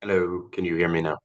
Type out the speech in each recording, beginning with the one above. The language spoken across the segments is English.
Hello, can you hear me now?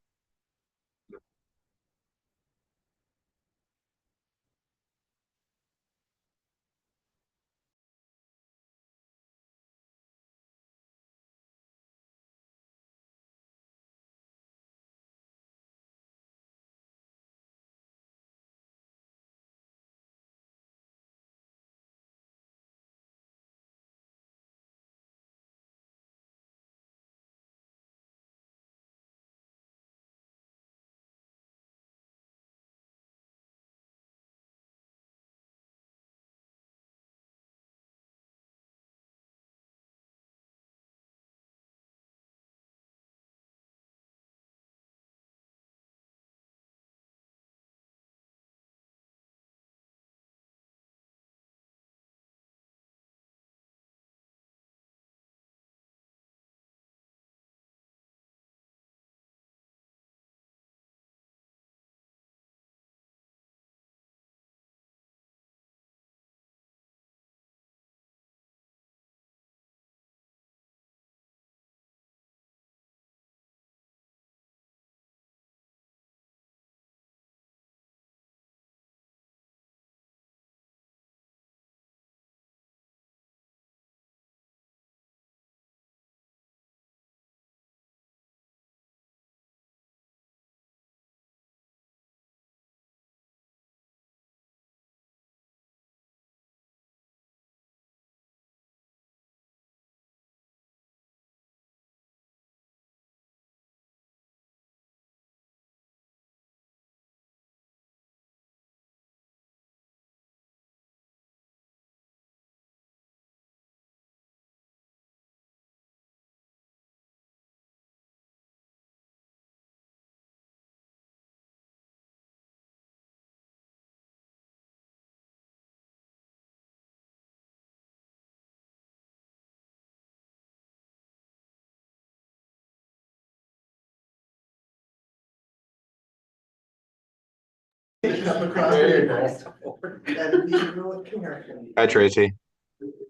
Hi, Tracy.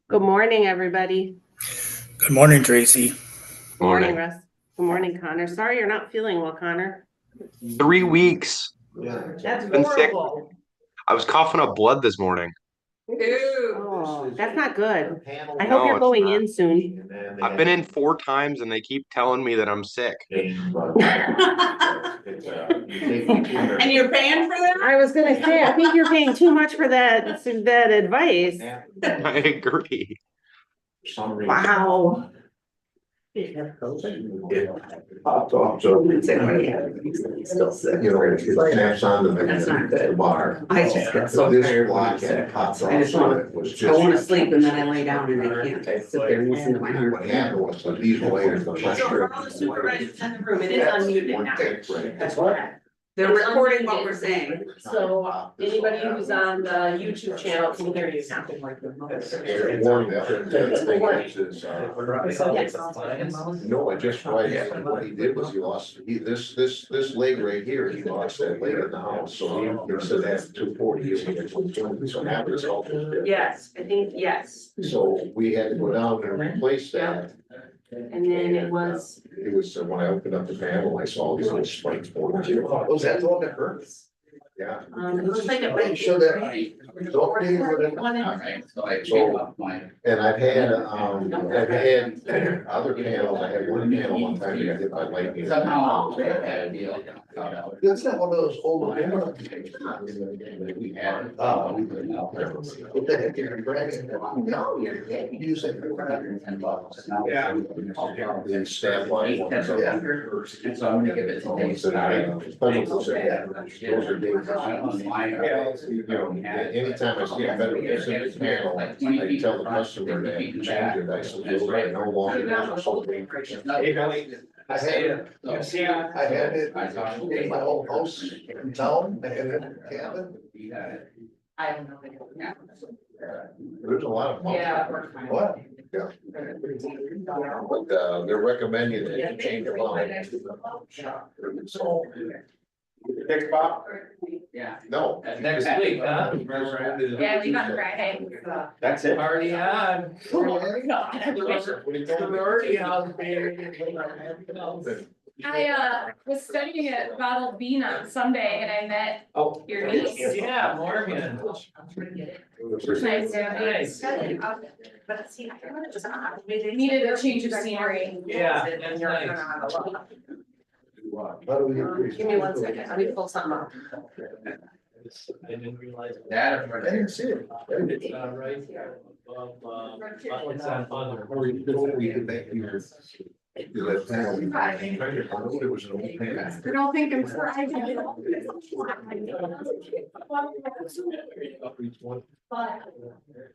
Good morning, everybody. Good morning, Tracy. Good morning, Morning. Russ. Good morning, Connor. Sorry you're not feeling well, Connor. 3 weeks. That's Been sick. horrible. I was coughing up blood this morning. Oh, that's not good. I hope No, you're it's going not. in soon. I've been in 4 times and they keep telling me that I'm sick. And you're paying for that? I was gonna say, I think you're paying too much for that advice. I agree. Wow. Still sick. Snaps on That's not good. the bar. I just get so This tired. block had cuts I just off, want- it was I just. wanna sleep and then I lay down and I can't sit there and listen to my heart. What happened was, so these layers, the So pressure. for all the supervisors in the room, it is unmuted now. That's what. They're recording what we're saying. So anybody who's on the YouTube channel can hear you now. No, I just, what he did was he lost, this leg right here, he lost that leg in the house, so he said that's 240, so half his health was dead. Yes, I think, yes. So we had to go down and replace that. And then it was, It was, when I opened up the panel, I saw these little spikes. Was that the one that hurts? Yeah. it looks like it might. Show that. And I've had other panels, I had one panel one time, I got hit by lightning. Somehow. That's not one of those old. What the heck, you're bragging? No, you're kidding. You said. Yeah. Then stamp line. And so I'm gonna give it to Dave. Those are big. You know, anytime I see a better specific panel, I tell the customer that change it, I said, "Those are no longer necessary." I had it, I had it in my old house in town, I had it in the cabin. I don't know. There's a lot of. Yeah. What? But they're recommending that you change the line. So, Next Bob? Yeah. no. Next week, huh? Yeah, we got Friday. That's it. Already on. Already on. I was studying at Bottled Bean on Sunday and I met your niece. Yeah, Morgan. It's nice to have you. Needed a change of scenery. Yeah, that's nice. How do we increase? Give me 1 second, let me pull something up. I didn't realize. I didn't see it. It's right above, it's on other. Or you could make yours. You let panel. It was an old panel. I don't think I'm surprised.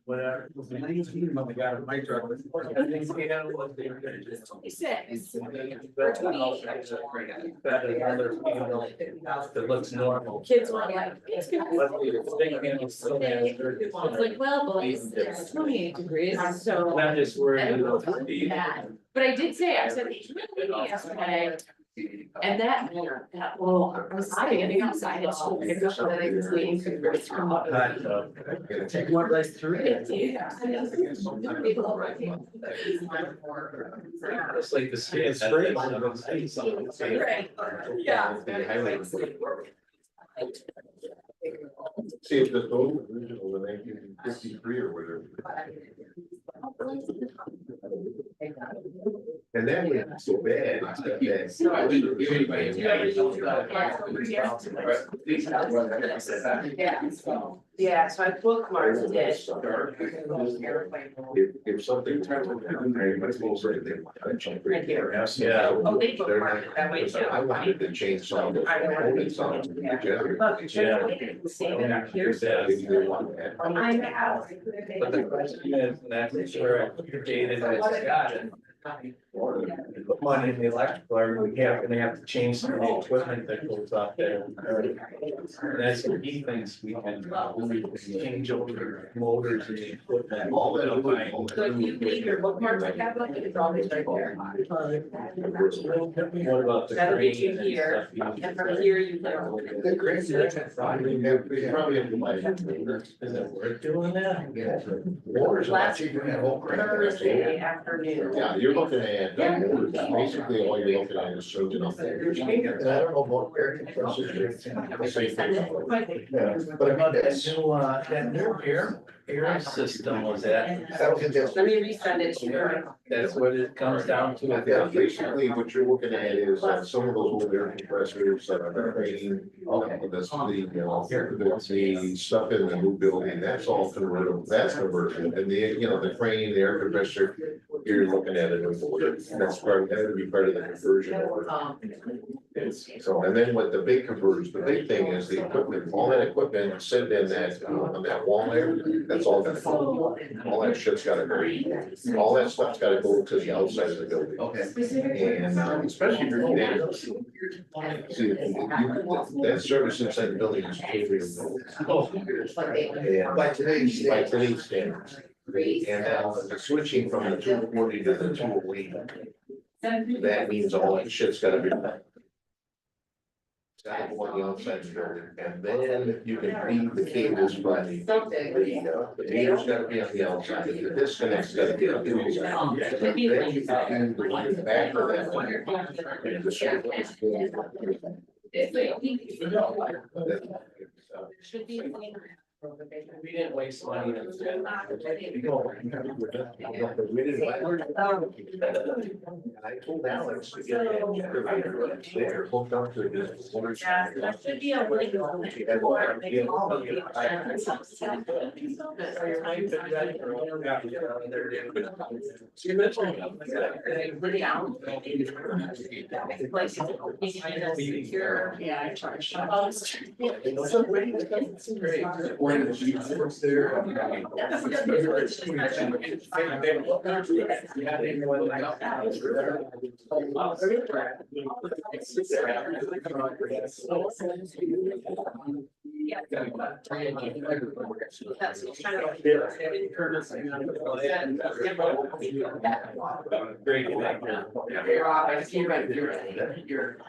Whatever. That looks normal. Kids were like, it's gonna be. It's It's like, well, boys, it's 28 degrees, so. I'm just worried. But I did say, I said, it's really windy yesterday. And that, well, I was standing outside at school, and then I was waiting for the birds to come up. Take one less through. Yeah. It's like the skin. It's great. Right. Yeah. See, if the total original in 1953 or whatever. And that wasn't so bad. It's not bad. Yeah, so I bookmarked it. If something. Right here. Yeah. Oh, they bookmarked it that way too. I wanted to change some of the components on the generator. Look, it's just save it up here. I know. But the question is, and that's where your data that's got it. Put money in the electrical, or we have, and they have to change some of the equipment that goes up there. And that's the key things we can change over motors and the equipment. All that. So if you leave your bookmark like that, like it's always right there. What about the That'll get crane you and here, stuff? and from here you go. The crazy. Probably have to buy. Is it worth doing that? Water's a lot cheaper than that whole crap. Thursday afternoon. Yeah, you're looking at, basically all you're looking at is changing up there. And I don't know about air compressors. But I mean, that's. That new air system was that, That was just. Let me resend it to you. that's what it comes down to. Yeah, basically what you're looking at is some of those old air compressors that are creating, that's the stuff in the new building, that's all convertible, that's conversion. And the crane, the air compressor, you're looking at it in order. That's part, that would be part of the conversion order. So, and then what the big conversion, the big thing is the equipment, all that equipment sitting in that, on that wall there, that's all gotta go. All that shit's gotta go. All that stuff's gotta go to the outside of the building. Okay. And especially if you're neighbors. See, that service inside the building is totally. And By today's. by today's standards. And now the switching from the 240 to the 208, that means all that shit's gotta be. It's gotta go on the outside of the building, and then you can feed the cables by the meter's gotta be on the outside, the disconnect's gotta be on the outside. Then you can feed the back of that. And the Should be. We didn't waste money. And I told Alex to get that generator there hooked up to this. That should be a link. Yeah, I charge. Great. Great.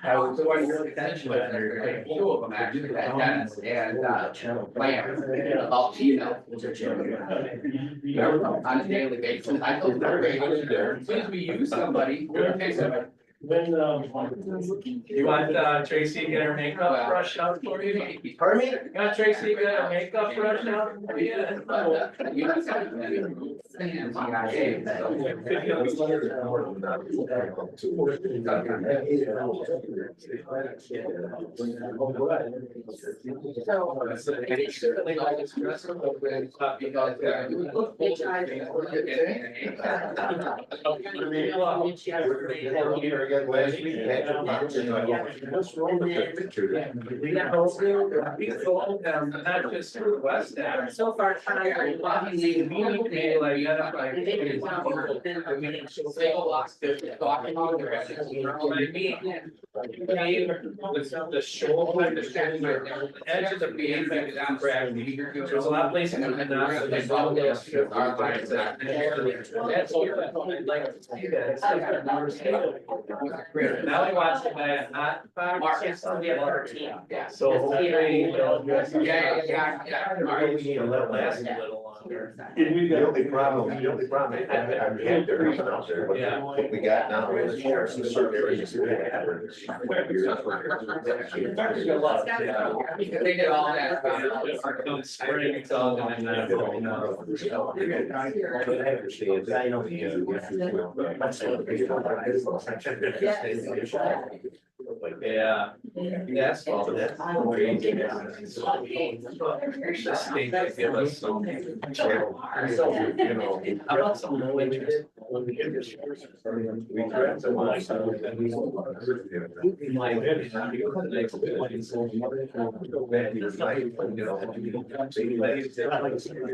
I was the one really attention with her, two of them actually, that Dennis and Lamb, about, on a daily basis. I told her, as soon as we use somebody, we're gonna fix it. You want Tracy to get her makeup brushed out for you? Pardon me? You want Tracy to get her makeup brushed out for you? Not just through the West End. So far, The shoulder, the edge of the beam, there's a lot of places. That's all I'd like to see that. Now he wants to buy a hot box. So hopefully, we need to let it last a little longer. The only problem, I've had there out there, but what we got now is there's some certain areas. They did all that. Spring, it's all going Yeah, that's all that's. The state they give us some. How about some low interest?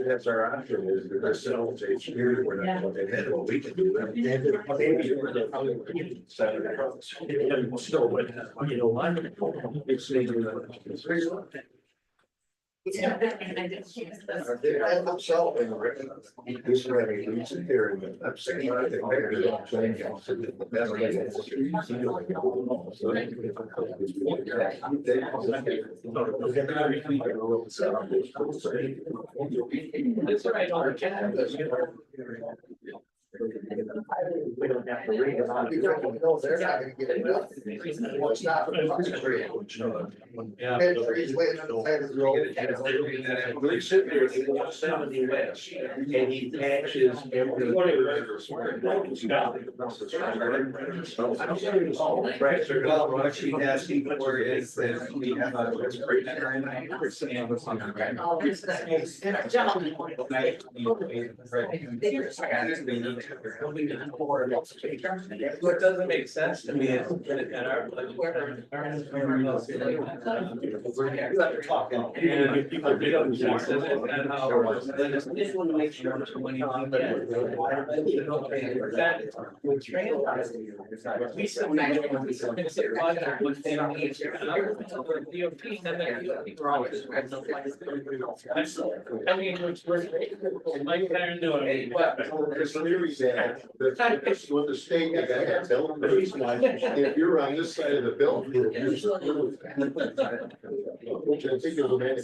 That's our option is because so it's here, we're not what they had, what we can do. Still, you know, it's. I'm selling, this ready, we sit there and I'm saying, I think they're saying, That's right, all We don't have to read it. No, they're not gonna get it up. Well, it's not for the tree. Yeah. Dead trees waiting on the side of the road. We're sitting there, it's 170 west, and he patches every. Well, what she's asking for is that we have a. What doesn't make sense to me is that our. This one makes sure that when you. We still manage. I mean, we're like kind of doing. There's theories that, with the state, they gotta have building permits. If you're on this side of the building, you're screwed. Which I think is a man.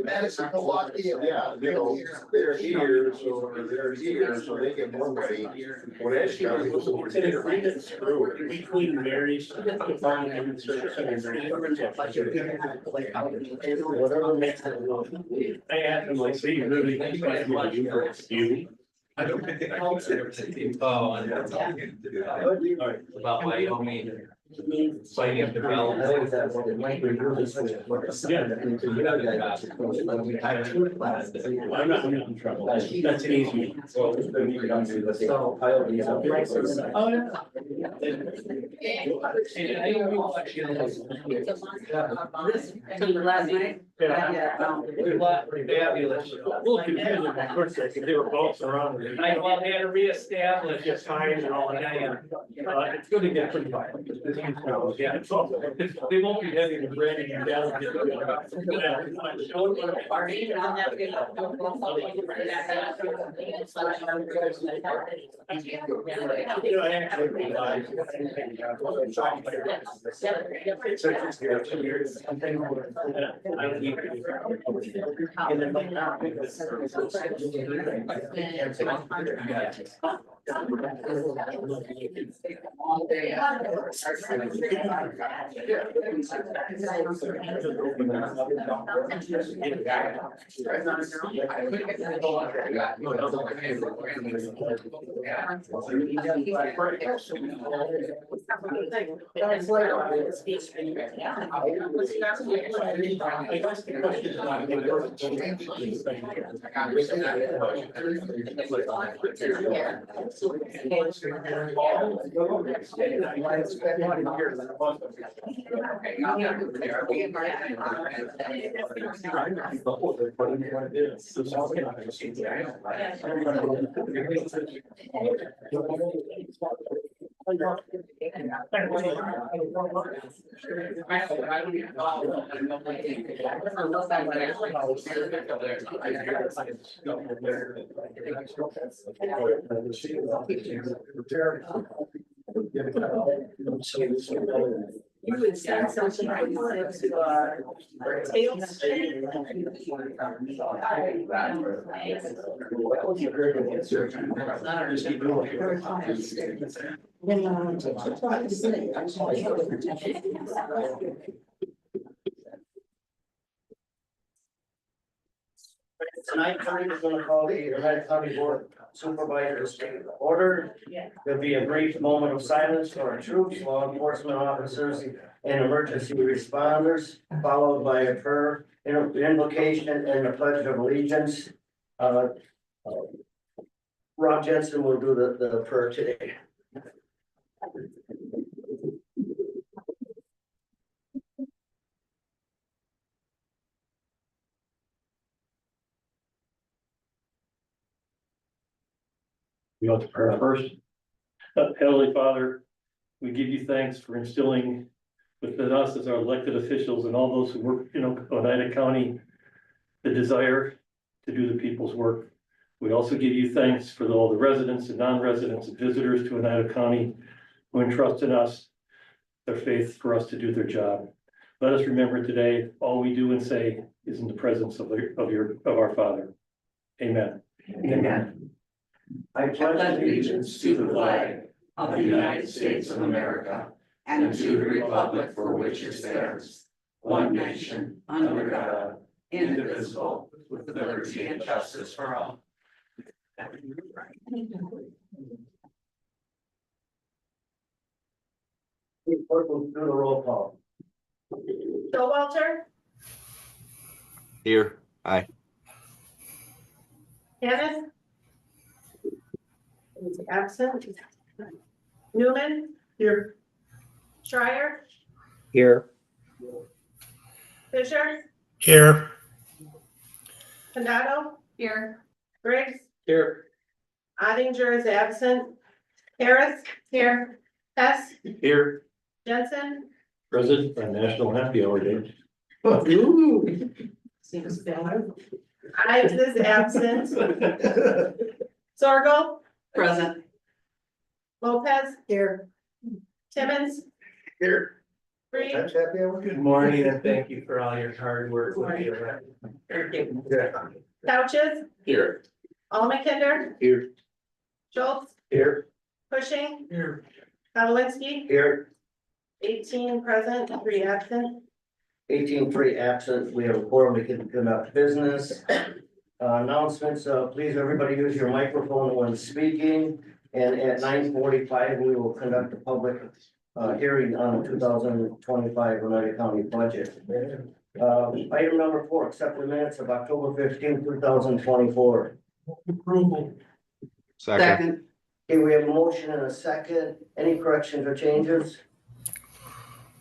Madison, Milwaukee. Yeah, you know, they're here, so they get more money. When Ashland was screwed. Between Mary's. Whatever makes it. I asked him, like, see, you really think you? I don't think I can. Oh, and that's all. About Wyoming. Fighting up the belt. I'm not in trouble. That's easy. Oh, last night. Fabulous. Well, confusing, of course, they were both surrounded. I well, they had to reestablish. Just time and all that. It's good to get pretty violent. Yeah, it's all, they won't be heavy to break you down. You would send something to Tonight, I'm gonna call the United County Board of Supervisors to order. There'll be a brief moment of silence for our troops, law enforcement officers, and emergency responders, followed by a prayer, invocation, and a pledge of allegiance. Rob Jensen will do the prayer today. We want to pray first. Heavenly Father, we give you thanks for instilling within us as our elected officials and all those who work in Oneida County the desire to do the people's work. We also give you thanks for all the residents and non-residents and visitors to Oneida County who entrust in us their faith for us to do their job. Let us remember today, all we do and say is in the presence of our Father. Amen. Amen. I pledge allegiance to the flag of the United States of America and to the republic for which it stands, one nation, under God, indivisible, with liberty and justice for all. Clerk will do the roll call. Showalter, Here, aye. Dennis. He's absent. Newman. Here. Schreier, Here. Fisher, Here. Condado, Here. Briggs, Here. Ottinger is absent. Harris. Here. Hess, Here, Jensen. President on National Happy Hour Day. Seems better. Ives is absent. Sorgel. Present. Lopez. Here. Timmons. Here. Reed. That's happy hour. Good morning and thank you for all your hard work. Couches. Here. Almakinder. Here. Schultz. Here. Cushing. Here. Kowalski. Here. 18 present, 3 absent. 18-3 absent, we have a quorum, we can conduct business. Announcements, please everybody use your microphone when speaking. And at 9:45, we will conduct a public hearing on the 2025 Oneida County budget. Item number 4, accept the minutes of October 15, 2024. Approval. Second. Okay, we have a motion and a second. Any corrections or changes?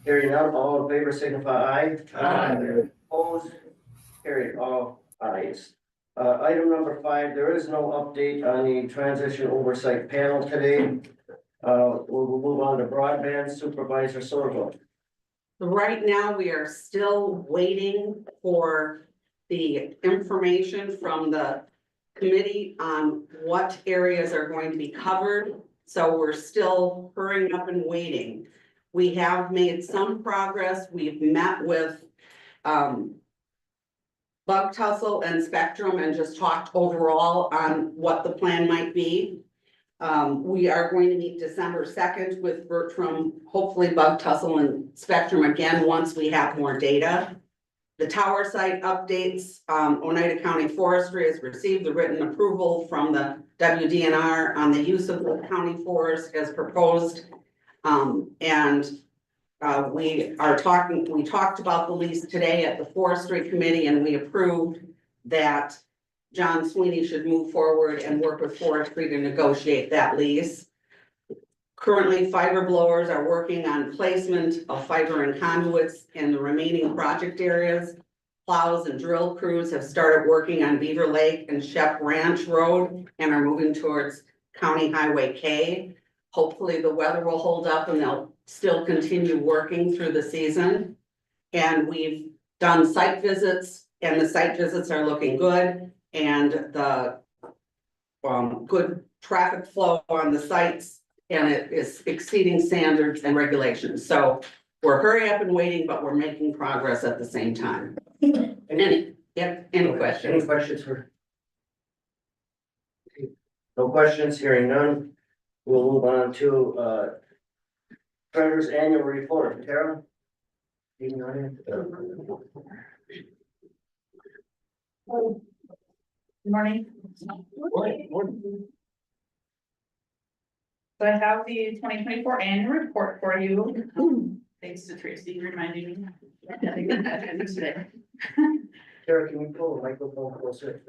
Hearing none, all in favor signify aye. Aye. Opposed? Carried, all ayes. Item number 5, there is no update on the transition oversight panel today. We'll move on to broadband. Supervisor Sorgo. Right now, we are still waiting for the information from the committee on what areas are going to be covered. So we're still hurrying up and waiting. We have made some progress. We've met with Bug Tussle and Spectrum and just talked overall on what the plan might be. We are going to meet December 2nd with Bertram, hopefully Bug Tussle and Spectrum again, once we have more data. The tower site updates, Oneida County Forestry has received the written approval from the WDNR on the use of the county forest as proposed. We talked about the lease today at the forestry committee and we approved that John Sweeney should move forward and work with forestry to negotiate that lease. Currently, fiber blowers are working on placement of fiber and conduits in the remaining project areas. Plows and drill crews have started working on Beaver Lake and Shep Ranch Road and are moving towards County Highway K. Hopefully, the weather will hold up and they'll still continue working through the season. And we've done site visits and the site visits are looking good and the good traffic flow on the sites and it is exceeding standards and regulations. So we're hurry up and waiting, but we're making progress at the same time. Any questions? Any questions for? No questions, hearing none. We'll move on to Treasurer's annual report. Tara? Good morning. So I have the 2024 annual report for you. Thanks to Tracy reminding me. Today. Tara, can you pull the microphone closer?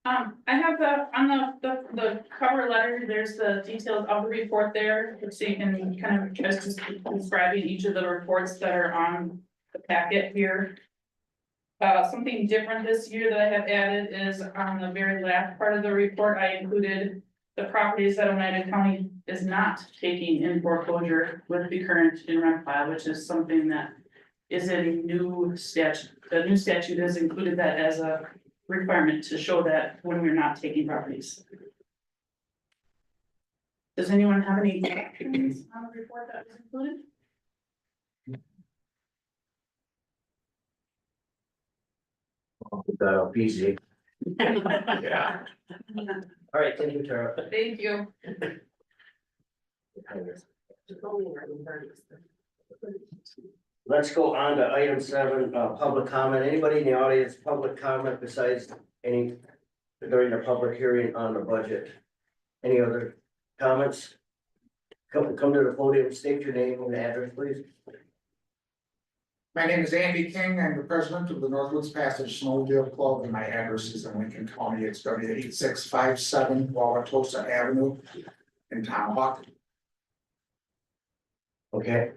I have on the cover letter, there's the details of the report there, so you can kind of just describing each of the reports that are on the packet here. Something different this year that I have added is on the very last part of the report, I included the properties that Oneida County is not taking in foreclosure with the current in rent file, which is something that is a new statute. The new statute has included that as a requirement to show that when we're not taking properties. Does anyone have any questions on the report that was included? That up easy. Yeah. All right, thank you, Tara. Thank you. Let's go on to item 7, public comment. Anybody in the audience, public comment besides any during the public hearing on the budget? Any other comments? Come to the podium, state your name and address, please. My name is Andy King. I'm the president of the Northwoods Passage Snowmobile Club and my address is in Lincoln County. It's W8657 Wauwatosa Avenue in Tomahawk. Okay.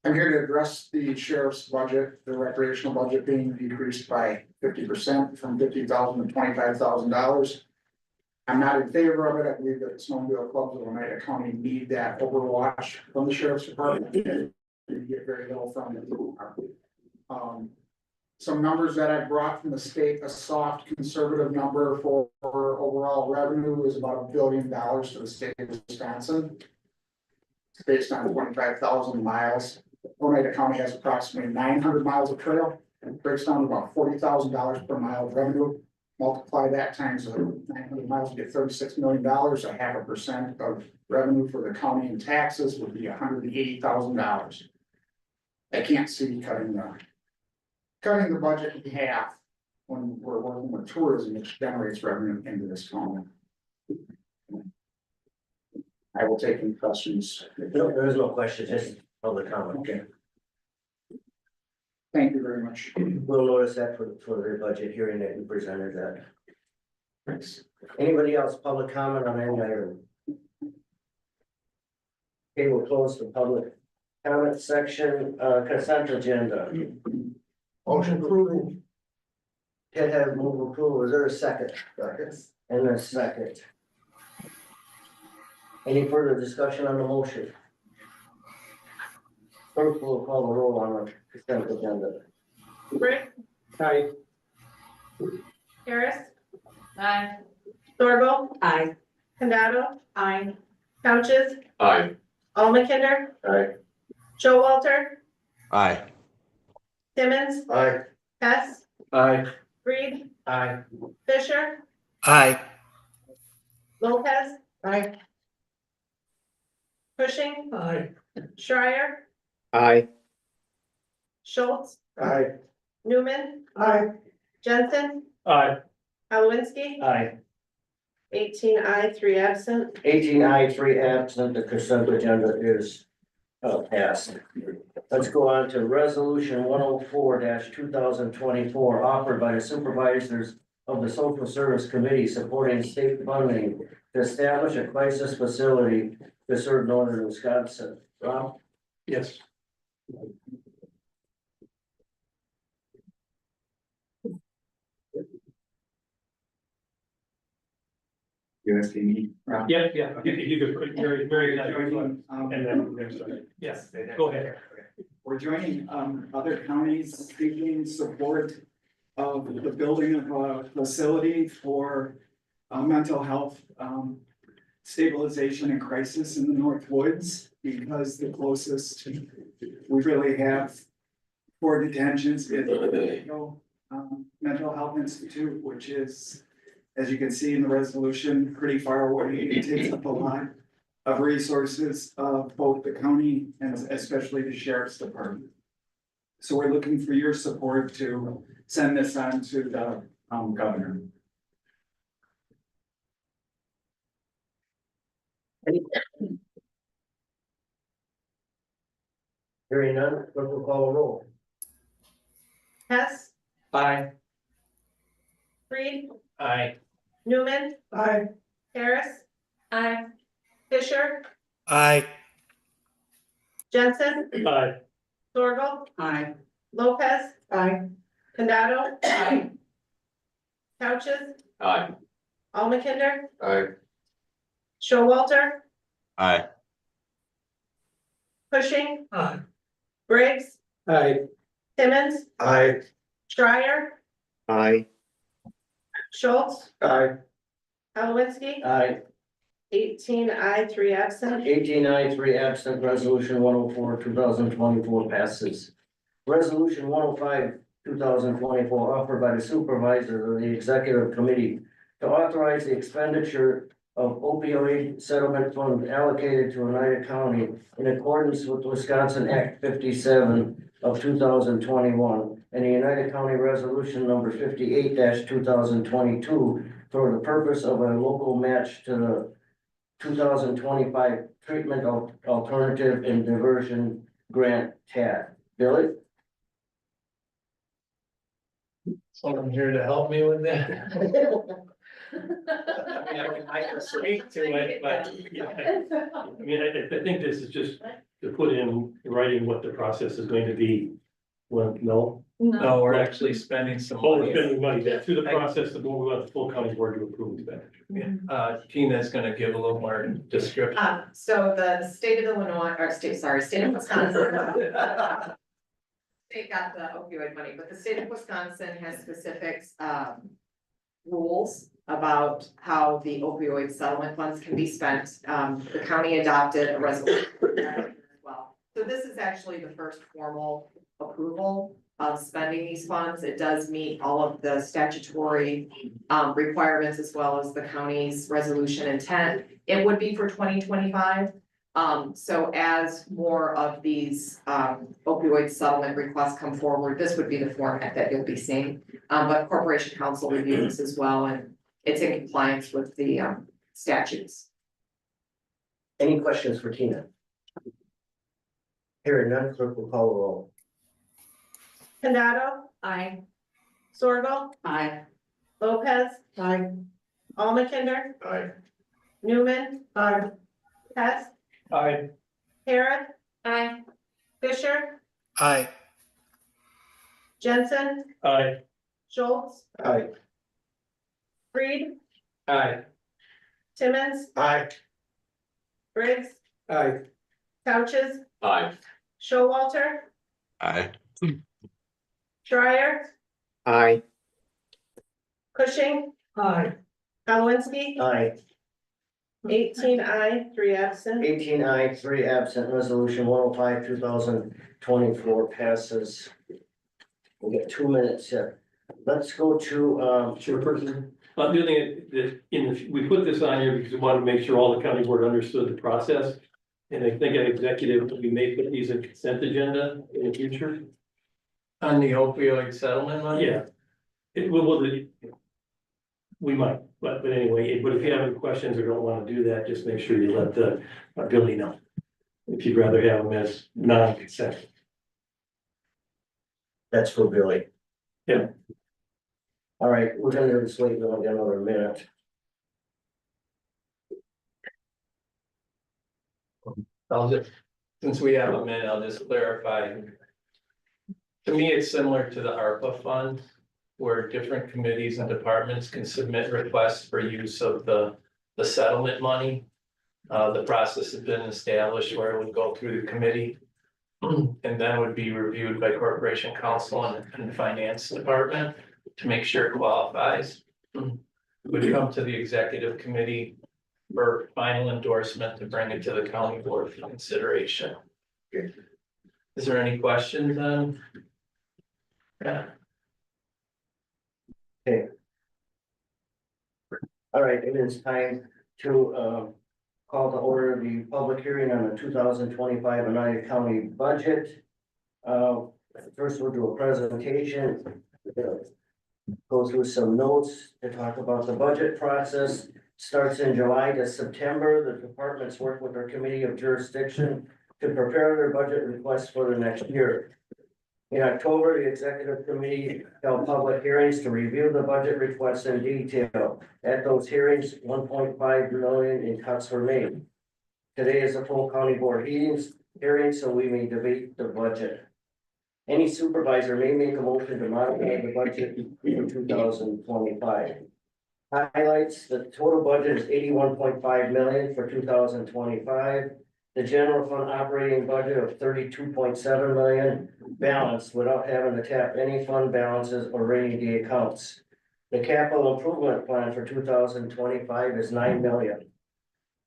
I'm here to address the sheriff's budget, the recreational budget being decreased by 50% from $50,000 to $25,000. I'm not in favor of it. I believe that snowmobile clubs of Oneida County need that overwatch from the sheriff's department. You get very little from it. Some numbers that I brought from the state, a soft conservative number for overall revenue is about $1 billion to the state of Wisconsin. It's based on 25,000 miles. Oneida County has approximately 900 miles of trail and it breaks down to about $40,000 per mile of revenue. Multiply that times 900 miles, you get $36 million, a 0.5% of revenue for the county in taxes would be $180,000. I can't see cutting the budget in half when we're working with tourism, which generates revenue into this county. I will take any questions. No, there is no question, just public comment. Okay. Thank you very much. We'll notice that for the budget hearing that you presented that. Thanks. Anybody else, public comment on any item? Okay, we'll close the public comment section, consent agenda. Motion approved. Ted had move approval, is there a second? And a second. Any further discussion on the motion? Clerk will call the roll on the consent agenda. Brick, Aye. Harris, Aye. Thorvald, Aye. Condado, aye. Couches, Aye. Almakinder, Aye. Joe Walter, Aye. Simmons, Aye. Hess, Aye. Reed, Aye. Fisher, Aye. Lopez. Aye. Cushing, Aye. Schreier, Aye. Schultz, Aye. Newman. Aye. Jensen, Aye. Halowinski, Aye. 18 aye, 3 absent. 18 aye, 3 absent, the consent agenda is passed. Let's go on to resolution 104-2024, offered by the supervisors of the Social Service Committee supporting state funding to establish a crisis facility to serve northern Wisconsin. Rob? Yes. You have to. Yeah, you could, very, and then, there's, yes, go ahead. We're joining other counties seeking support of the building of a facility for mental health stabilization and crisis in the North Woods, because the closest we really have for detentions is the Mental Health Institute, which is, as you can see in the resolution, pretty far away. It takes up a lot of resources of both the county and especially the sheriff's department. So we're looking for your support to send this on to the governor. Hearing none, clerk will call a roll. Hess, Aye. Reed, Aye. Newman. Aye. Harris. Aye. Fisher, Aye. Jensen, Aye. Zorgel, Aye. Lopez. Aye. Condado. Aye. Couches, Aye. Almakinder, Aye. Showalter, Aye. Cushing, Aye. Briggs, Aye. Timmons, Aye. Schreier, Aye. Schultz, Aye. Halowinski, Aye. 18 aye, 3 absent. 18 aye, 3 absent, resolution 104-2024 passes. Resolution 105-2024, offered by the supervisor of the executive committee to authorize the expenditure of opioid settlement funds allocated to Oneida County in accordance with Wisconsin Act 57 of 2021 and the Oneida County Resolution number 58-2022 for the purpose of a local match to the 2025 Treatment Alternative and Diversion Grant TAD. Billy? Someone here to help me with that? I mean, I can speak to it, but. I mean, I think this is just to put in writing what the process is going to be. Well, no, No, we're actually spending some oh, we're money. spending money, that through the process, the board, we want the full county board to approve expenditure. Tina's gonna give a little more description. So the state of Illinois, or state of Wisconsin. State got the opioid money, but the state of Wisconsin has specific, rules about how the opioid settlement funds can be spent. The county adopted a resolution as well. So this is actually the first formal approval of spending these funds. It does meet all of the statutory requirements as well as the county's resolution intent. It would be for 2025. So as more of these opioid settlement requests come forward, this would be the format that you'll be seeing. But Corporation Council reviews this as well, and it's in compliance with the statutes. Any questions for Tina? Hearing none, clerk will call a roll. Condado, Aye. Zorgel, Aye. Lopez. Aye. Almakinder, Aye. Newman. Aye. Hess, Aye. Harris, Aye. Fisher, Aye. Jensen, Aye. Schultz, Aye. Reed, Aye. Timmons, Aye. Briggs, Aye. Couches, Aye. Showalter, Aye. Schreier, Aye. Cushing, Aye. Halowinski, Aye. 18 aye, 3 absent. 18 aye, 3 absent, resolution 105-2024 passes. We got 2 minutes here. let's go to, Chairperson. The other thing that, we put this on here because we wanted to make sure all the county board understood the process. And I think at executive, we may put these in consent agenda in the future. On the opioid settlement money? Yeah. We might, but anyway, but if you have any questions or don't want to do that, just make sure you let Billy know. If you'd rather have them as non-consent. that's for Billy. Yeah. All right, we're gonna just wait another minute. I'll just, since we have a minute, I'll just clarify. To me, it's similar to the ARPA fund, where different committees and departments can submit requests for use of the settlement money. The process has been established where it would go through the committee. And then would be reviewed by Corporation Counsel and the Finance Department to make sure it qualifies. Would come to the executive committee for final endorsement to bring it to the county board for consideration. Is there any questions on? Yeah. All right, it is time to call to order the public hearing on the 2025 Oneida County budget. First, we'll do a presentation. Go through some notes to talk about the budget process. Starts in July to September. The departments work with their committee of jurisdiction to prepare their budget requests for the next year. In October, the executive committee held public hearings to review the budget requests in detail. At those hearings, 1.5 million in cuts were made. Today is a full county board hearing, so we may debate the budget. Any supervisor may make a motion to modify the budget for 2025. Highlights, the total budget is 81.5 million for 2025. The general fund operating budget of 32.7 million balanced without having to tap any fund balances or rainy day accounts. The capital improvement plan for 2025 is 9 million.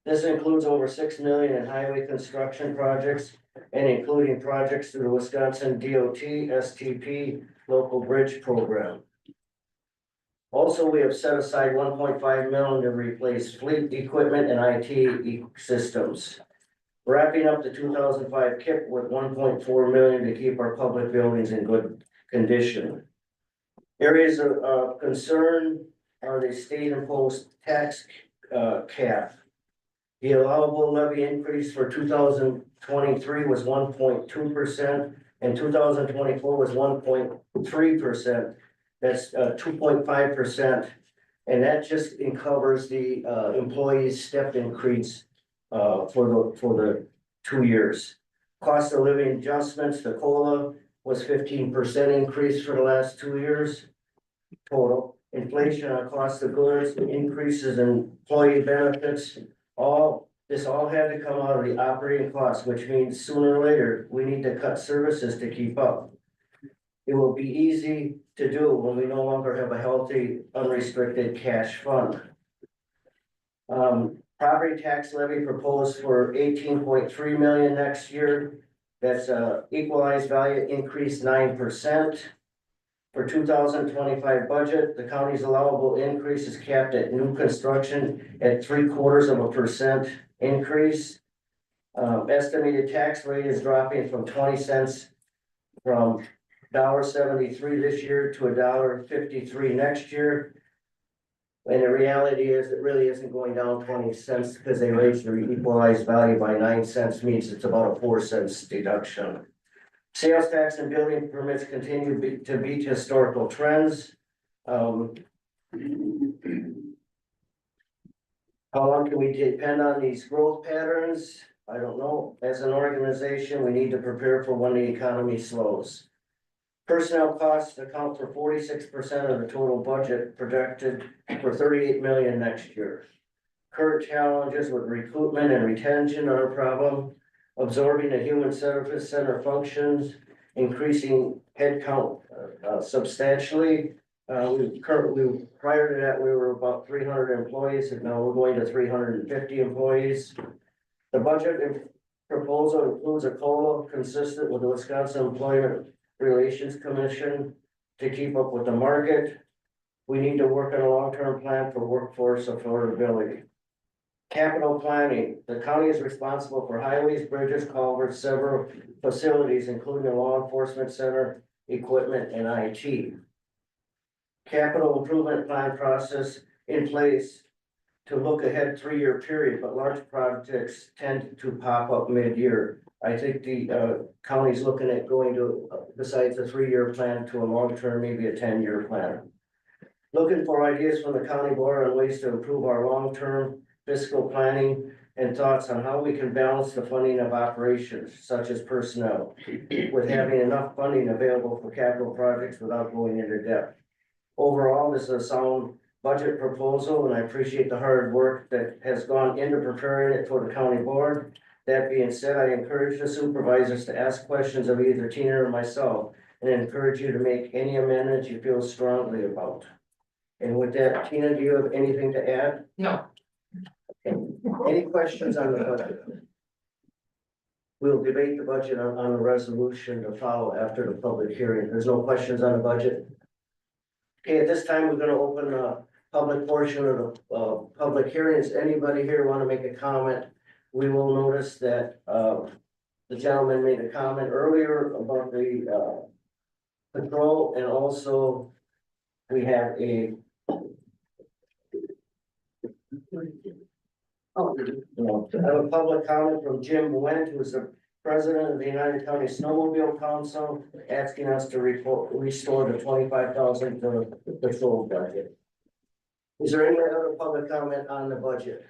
This includes over 6 million in highway construction projects and including projects through the Wisconsin DOT, STP, local bridge program. Also, we have set aside 1.5 million to replace fleet equipment and IT systems. Wrapping up the 2005 KIP with 1.4 million to keep our public buildings in good condition. Areas of concern are the state imposed tax cap. The allowable levy increase for 2023 was 1.2% and 2024 was 1.3%. That's 2.5%. And that just covers the employees' step increase for the 2 years. Cost of living adjustments, the COLA was 15% increase for the last 2 years. Total inflation on cost of goods, increases in employee benefits, this all had to come out of the operating costs, which means sooner or later, we need to cut services to keep up. It will be easy to do when we no longer have a healthy, unrestricted cash fund. Property tax levy proposed for 18.3 million next year. That's equalized value increase 9%. For 2025 budget, the county's allowable increase is capped at new construction at 0.75% increase. Estimated tax rate is dropping from 20 cents from $1.73 this year to $1.53 next year. And the reality is it really isn't going down 20 cents because they raised the equalized value by 9 cents, means it's about a 4 cents deduction. Sales tax and building permits continue to beat historical trends. How long can we depend on these growth patterns? I don't know. As an organization, we need to prepare for when the economy slows. Personnel costs account for 46% of the total budget, projected for 38 million next year. Current challenges with recruitment and retention are a problem. Absorbing the human service center functions, increasing headcount substantially. Prior to that, we were about 300 employees, and now we're going to 350 employees. The budget proposal includes a COLA consistent with the Wisconsin Employment Relations Commission. to keep up with the market. We need to work on a long-term plan for workforce affordability. Capital planning, the county is responsible for highways, bridges, culverts, several facilities, including a law enforcement center, equipment, and IT. Capital improvement plan process in place to look ahead 3-year period, but large projects tend to pop up mid-year. I think the county's looking at going to, besides a 3-year plan, to a long-term, maybe a 10-year plan. Looking for ideas from the county board on ways to improve our long-term fiscal planning and thoughts on how we can balance the funding of operations such as personnel with having enough funding available for capital projects without going into debt. Overall, this is a sound budget proposal, and I appreciate the hard work that has gone into preparing it for the county board. That being said, I encourage the supervisors to ask questions of either Tina or myself, and encourage you to make any amendments you feel strongly about. And with that, Tina, do you have anything to add? No. Any questions on the budget? We'll debate the budget on the resolution to follow after the public hearing. There's no questions on the budget? Okay, at this time, we're gonna open the public portion of the public hearings. Anybody here want to make a comment? We will notice that the gentleman made a comment earlier about the patrol, and also we have a I have a public comment from Jim Wendt, who is the president of the United County Snowmobile Council, asking us to restore the 25,000 to the patrol budget. Is there any other public comment on the budget?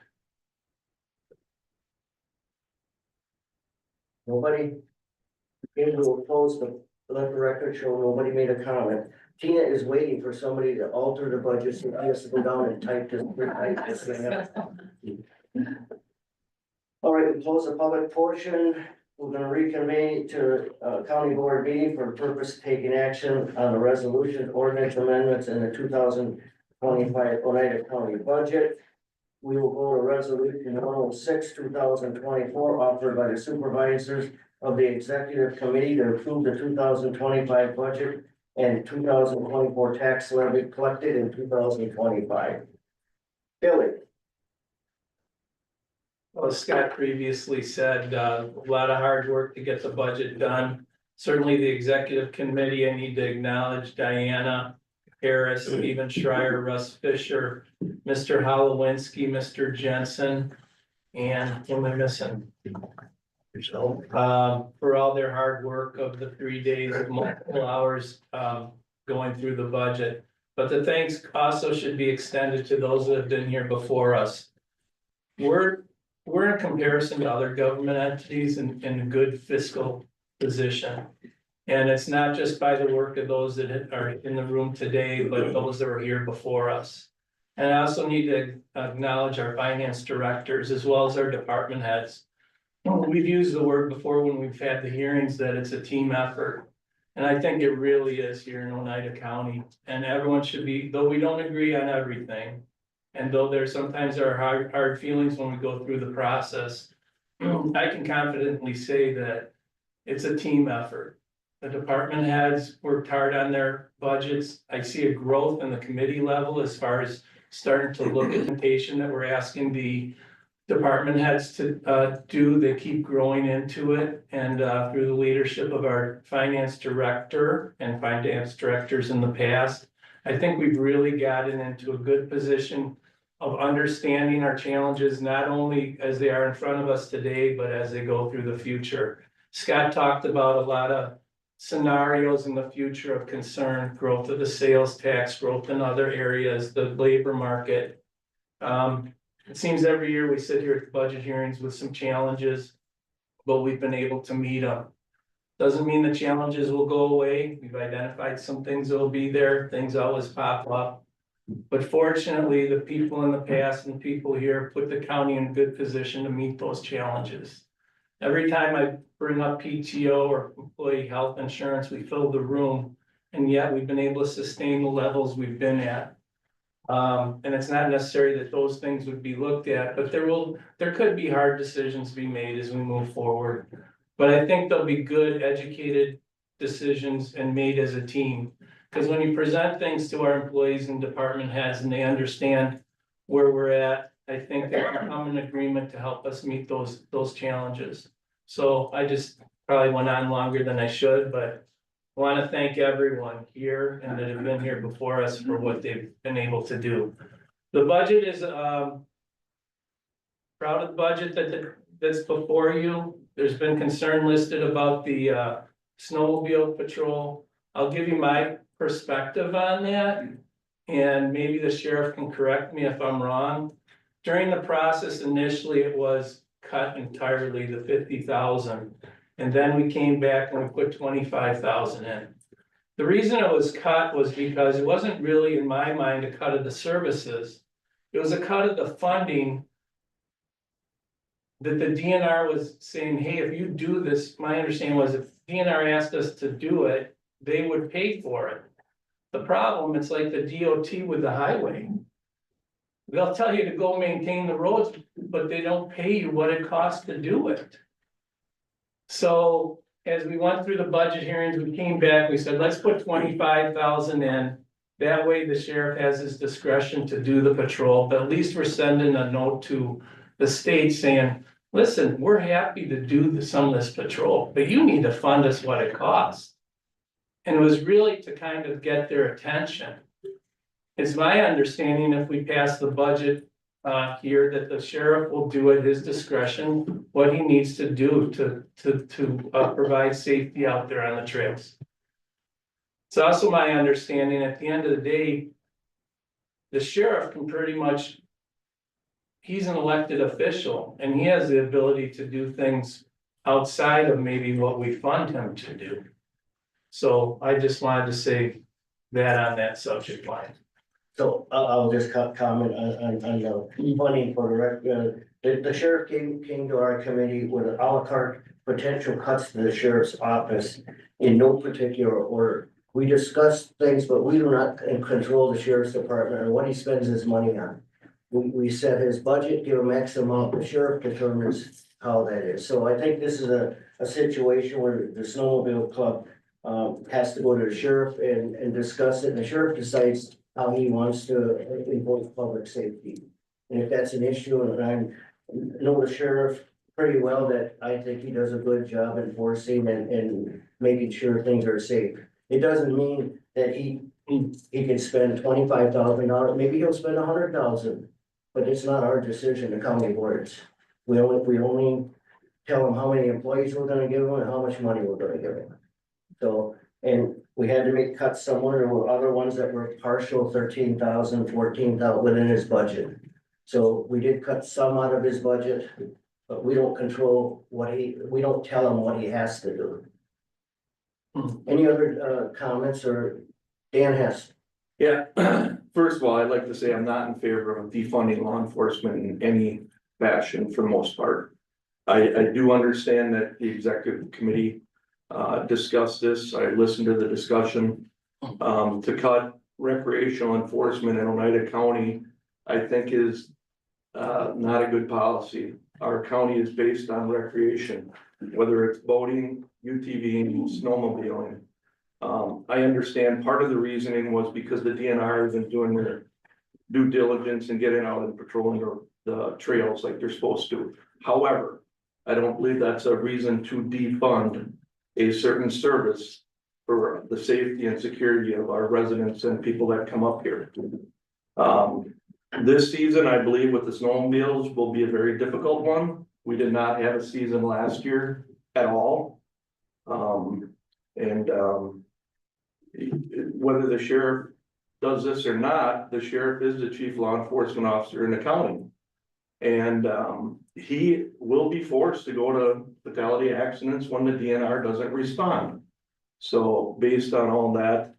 Nobody? Okay, we'll close let the record show nobody made a comment. Tina is waiting for somebody to alter the budget, so he has to go down and type this thing up. All right, we close the public portion. We're gonna reconvene to county board meeting for the purpose of taking action on the resolution, ordinance amendments in the 2025 Oneida County budget. We will go to resolution 106, 2024, offered by the supervisors of the executive committee to approve the 2025 budget and 2024 tax levy collected in 2025. Billy. Well, Scott previously said, a lot of hard work to get the budget done. Certainly the executive committee, I need to acknowledge Diana Harris, Stephen Schreier, Russ Fisher, Mr. Holowinski, Mr. Jensen, and who am I missing? For all their hard work of the 3 days of multiple hours, going through the budget. But the thanks also should be extended to those that have been here before us. We're in comparison to other government entities in a good fiscal position. And it's not just by the work of those that are in the room today, but those that were here before us. And I also need to acknowledge our finance directors as well as our department heads. We've used the word before when we've had the hearings that it's a team effort. And I think it really is here in Oneida County. And everyone should be, though we don't agree on everything, and though there sometimes are hard feelings when we go through the process, I can confidently say that it's a team effort. The department heads worked hard on their budgets. I see a growth in the committee level as far as starting to look at the implementation that we're asking the department heads to do. They keep growing into it, and through the leadership of our finance director and finance directors in the past, I think we've really gotten into a good position of understanding our challenges, not only as they are in front of us today, but as they go through the future. Scott talked about a lot of scenarios in the future of concern, growth of the sales tax, growth in other areas, the labor market. It seems every year we sit here at budget hearings with some challenges, but we've been able to meet them. Doesn't mean the challenges will go away. We've identified some things that will be there. Things always pop up. But fortunately, the people in the past and people here put the county in a good position to meet those challenges. Every time I bring up PTO or employee health insurance, we fill the room, and yet we've been able to sustain the levels we've been at. And it's not necessary that those things would be looked at, but there could be hard decisions to be made as we move forward. But I think there'll be good, educated decisions and made as a team. Because when you present things to our employees and department heads and they understand where we're at, I think they can come in agreement to help us meet those challenges. So I just probably went on longer than I should, but I want to thank everyone here and that have been here before us for what they've been able to do. The budget is, proud of the budget that's before you. There's been concern listed about the snowmobile patrol. I'll give you my perspective on that. And maybe the sheriff can correct me if I'm wrong. During the process, initially, it was cut entirely to 50,000. And then we came back and we put 25,000 in. The reason it was cut was because it wasn't really, in my mind, a cut of the services. It was a cut of the funding that the DNR was saying, hey, if you do this, my understanding was if DNR asked us to do it, they would pay for it. The problem, it's like the DOT with the highway. They'll tell you to go maintain the roads, but they don't pay you what it costs to do it. So as we went through the budget hearings, we came back, we said, let's put 25,000 in. That way the sheriff has his discretion to do the patrol, but at least we're sending a note to the state saying, listen, we're happy to do some of this patrol, but you need to fund us what it costs. And it was really to kind of get their attention. It's my understanding if we pass the budget here that the sheriff will do at his discretion what he needs to do to provide safety out there on the trails. It's also my understanding at the end of the day, the sheriff can pretty much, he's an elected official and he has the ability to do things outside of maybe what we fund him to do. So I just wanted to say that on that subject line. So I'll just comment on the funding for the rec, the sheriff came to our committee with a la carte potential cuts to the sheriff's office in no particular order. We discussed things, but we do not control the sheriff's department or what he spends his money on. We set his budget, give him X amount, the sheriff determines how that is. So I think this is a situation where the snowmobile club has to go to the sheriff and discuss it, and the sheriff decides how he wants to enforce public safety. And if that's an issue, and I know the sheriff pretty well, that I think he does a good job enforcing and making sure things are safe. It doesn't mean that he can spend $25,000, maybe he'll spend $100,000, but it's not our decision, the county boards. We only tell him how many employees we're gonna give him and how much money we're gonna give him. So, and we had to make cuts somewhere. There were other ones that were partial, 13,000, 14,000 within his budget. So we did cut some out of his budget, but we don't control we don't tell him what he has to do. Any other comments, or Dan Hess? Yeah, first of all, I'd like to say I'm not in favor of defunding law enforcement in any fashion for the most part. I do understand that the executive committee discussed this. I listened to the discussion. To cut recreational enforcement in Oneida County, I think is not a good policy. Our county is based on recreation, whether it's boating, UTVing, snowmobiling. I understand part of the reasoning was because the DNR has been doing their due diligence and getting out and patrolling the trails like they're supposed to. However, I don't believe that's a reason to defund a certain service for the safety and security of our residents and people that come up here. This season, I believe with the snowmobiles will be a very difficult one. We did not have a season last year at all. Whether the sheriff does this or not, the sheriff is the chief law enforcement officer in the county. And he will be forced to go to fatality accidents when the DNR doesn't respond. So based on all that,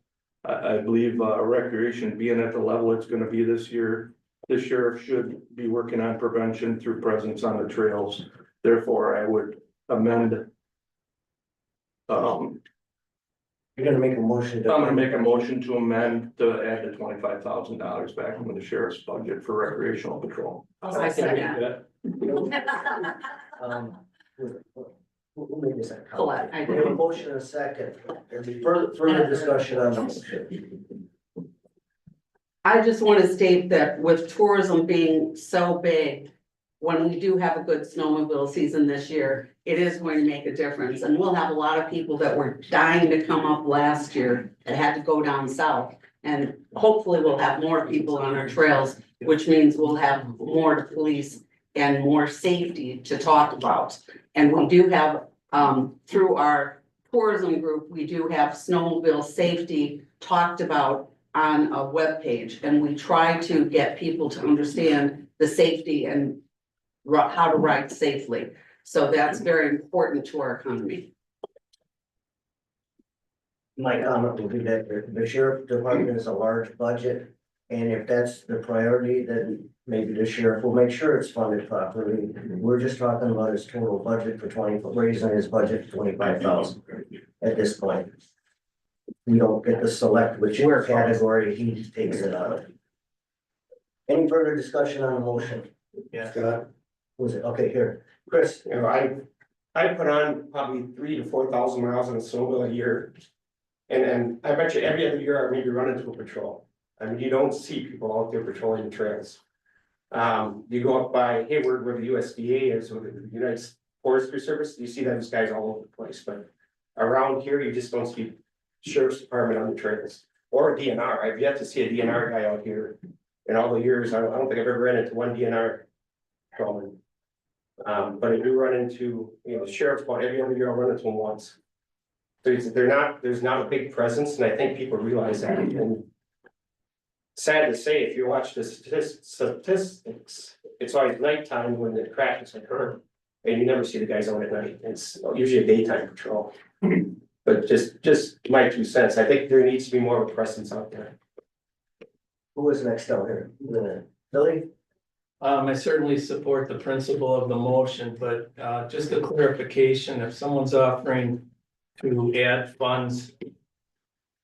I believe recreation being at the level it's going to be this year, the sheriff should be working on prevention through presence on the trails. Therefore, I would amend. You're gonna make a motion. I'm gonna make a motion to amend to add the $25,000 back into the sheriff's budget for recreational patrol. I second that. Who made this? Colette, I We have a motion and a second. Further discussion on the motion. I just want to state that with tourism being so big, when we do have a good snowmobile season this year, it is going to make a difference. And we'll have a lot of people that were dying to come up last year that had to go down south. And hopefully we'll have more people on our trails, which means we'll have more police and more safety to talk about. And we do have, through our tourism group, we do have snowmobile safety talked about on a webpage, and we try to get people to understand the safety and how to ride safely. So that's very important to our economy. My comment would be that the sheriff department is a large budget. And if that's the priority, then maybe the sheriff will make sure it's funded properly. We're just talking about his total budget for raising his budget to 25,000 at this point. We don't get to select which category he takes it out of. Any further discussion on the motion? Yeah. Scott? Was it, okay, here, Chris, You know, I put on probably 3,000 to 4,000 miles on a snowmobile a year. And I bet you every other year I maybe run into a patrol. I mean, you don't see people out there patrolling the trails. You go up by Hayward where the USDA is, with the United Forestry Service, you see those guys all over the place, but around here, you just don't see sheriff's department on the trails. Or a DNR, I've yet to see a DNR guy out here in all the years. I don't think I've ever ran into one DNR patrolman. But I do run into, you know, the sheriff's about every other year. I'll run into them once. So there's not a big presence, and I think people realize that. And sad to say, if you watch the statistics, it's always nighttime when the crashes occur, and you never see the guys out at night. It's usually a daytime patrol. But just my 2 cents. I think there needs to be more of a presence out there. who is next down here? Billy? I certainly support the principle of the motion, but just a clarification, if someone's offering to add funds,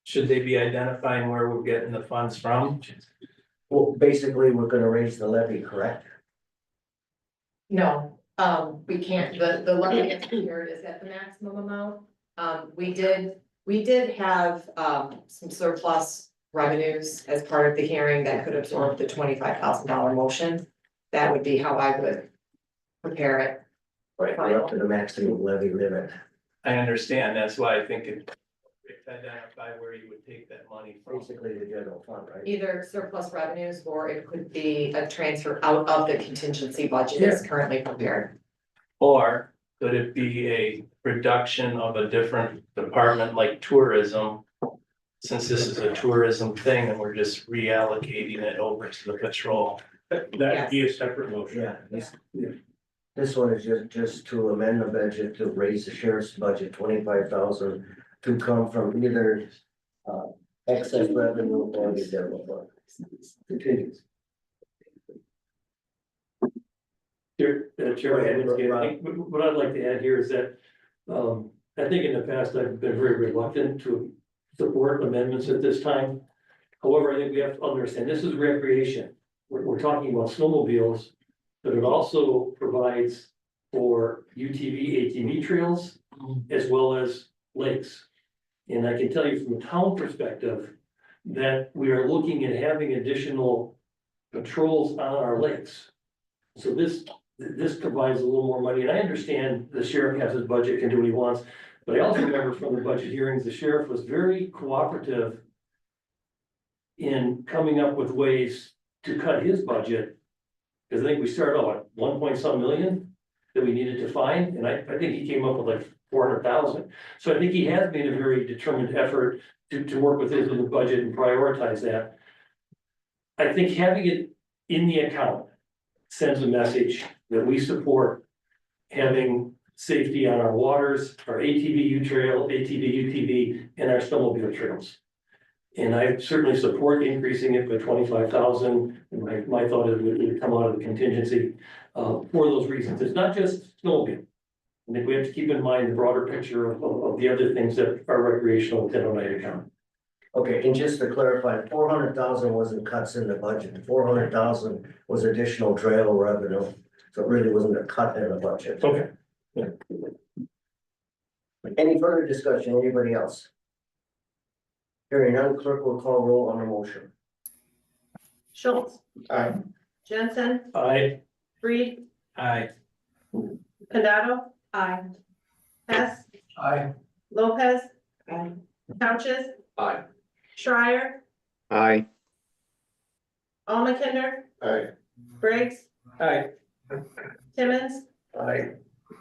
should they be identifying where we're getting the funds from? Well, basically, we're gonna raise the levy, correct? No, we can't, the levy that's here is at the maximum amount. We did have, some surplus revenues as part of the hearing that could absorb the $25,000 motion. That would be how I would prepare it. Right, we're up to the maximum levy limit. I understand, that's why I think it identify where you would take that money from. Basically the general fund, right? Either surplus revenues, or it could be a transfer out of the contingency budget as currently prepared. Or could it be a reduction of a different department like tourism? Since this is a tourism thing and we're just reallocating it over to the patrol. That would be a separate motion. Yeah, this one is just to amend the budget to raise the sheriff's budget 25,000 to come from either excess revenue or the general fund. Continues. Chair, I think what I'd like to add here is that, I think in the past, I've been very reluctant to support amendments at this time. However, I think we have to understand, this is recreation. We're talking about snowmobiles, but it also provides for UTV, ATV trails, as well as lakes. And I can tell you from a town perspective, that we are looking at having additional patrols on our lakes. So this provides a little more money, and I understand the sheriff has his budget, can do what he wants. But I also remember from the budget hearings, the sheriff was very cooperative in coming up with ways to cut his budget. Because I think we started out at 1 million that we needed to find, and I think he came up with like 400,000. So I think he has made a very determined effort to work with his little budget and prioritize that. I think having it in the account sends a message that we support having safety on our waters, our ATV trail, ATV, UTV, and our snowmobile trails. And I certainly support increasing it by 25,000. And my thought is it would come out of the contingency for those reasons. It's not just snowmobile. I think we have to keep in mind the broader picture of the other things that are recreational within Oneida County. Okay, and just to clarify, 400,000 wasn't cuts in the budget, 400,000 was additional trail revenue. So it really wasn't a cut in the budget. Okay. Any further discussion, anybody else? Hearing none, clerk will call roll on the motion. Schultz. Aye. Jensen, Aye. Reed, Aye. Condado. Aye. Hess, Aye. Lopez. Aye. Couches, Aye. Schreier, Aye. Almakinder, Aye. Briggs, Aye. Timmons, Aye.